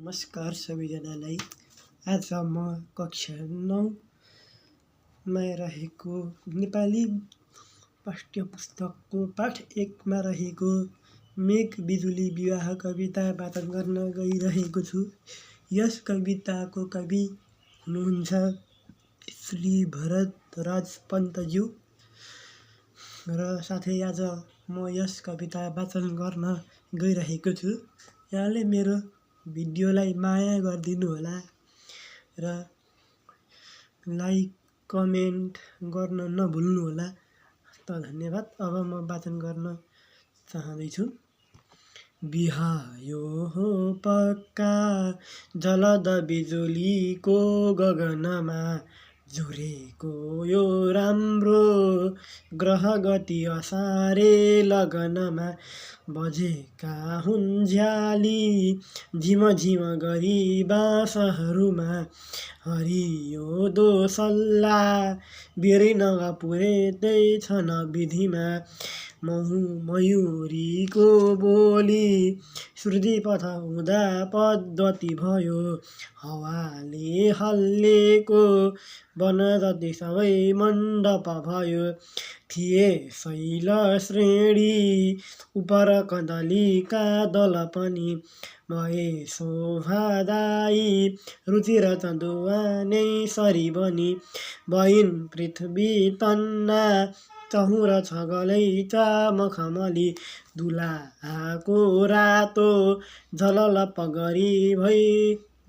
नमस्कार सबैजनालाई। आज म कक्षा 9मा रहेको नेपाली पाठ्यपुस्तकको पाठ 1मा रहेको मेघ बिजुली विवाह कविता वाचन गर्न गइरहेको छु। यस कविताको कवि हुनुहुन्छ श्री भरतराज पन्तज्यू र साथै आज म यस कविता वाचन गर्न गइरहेको छु। यहाँले मेरो भिडियोलाई माया गरिदिनुहोला र लाइक कमेन्ट गर्न नभुल्नुहोला। त धन्यवाद। अब म वाचन गर्न चाहँदैछु। बिहायो हो पक्का जलद बिजुलीको गगनमा, झुरेको यो राम्रो ग्रह गति असारे लगनमा, बजेका हुन् झ्याली झिम झिम गरी बाँसहरूमा, हरियो दोसल्ला बिरिनगा पुरेतै छन् विधिमा, मयुरीको बोली श्रुतिपथ हुँदा पद्धति भयो, हावाले हल्लेको वन जति सबै मण्डप भयो, थिए शैल श्रेणी उपर कदलीका दल पनि, भए शोभादायी रुचिर चन्दुवा नै सरी बनी, भइन् पृथ्वी तन्ना चहुर छगलै चामखमली, दुलाहाको रातो झललप गरी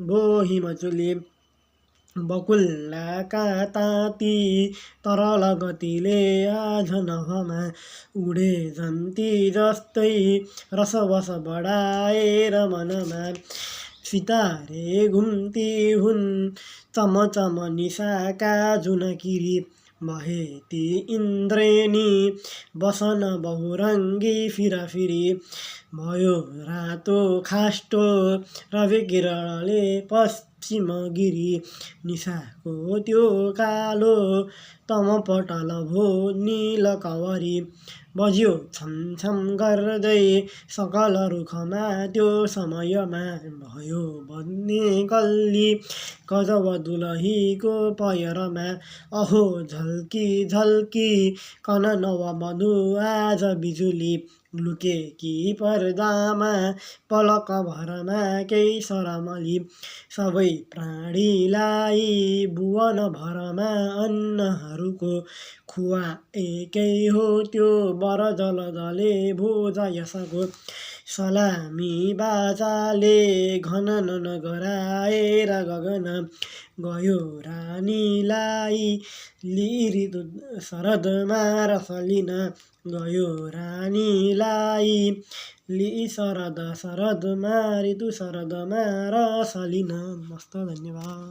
भो हिमचुली, बकुल्लाका ताती तरल गतिले आझ नभमा, उडे जन्ती जस्तै रसवस बढाएर मनमा, सितारे घुम्ती हुन् चम चम निशाका जुनकिरी, भए ती इन्द्रेणी बसन बहुरङ्गी फिराफिरी, भयो रातो खास्टो रवि किरणले पश्चिम गिरी, निशाको त्यो कालो तमपटल भो नील कवरी, बज्यो छम छम गर्दै सकल रुखमा त्यो समयमा, भयो बन्ने कल्ली गजब दुलहीको पयरमा, अहो झल्की झल्की कन नववधु आज बिजुली, लुकेकी पर्दामा पलक भरमा केही सरमली, सबै प्राणीलाई भुवन भरमा अन्नहरूको खुवाएकै हो त्यो वर जलदले भोज यसको, सलामी बाजाले घनन गराएर गगन, गयो रानीलाई लिई ऋतु शरदमा रस लिन, गयो रानीलाई लिई शरदमा ऋतु शरदमा रस लिन। मस्त, धन्यवाद।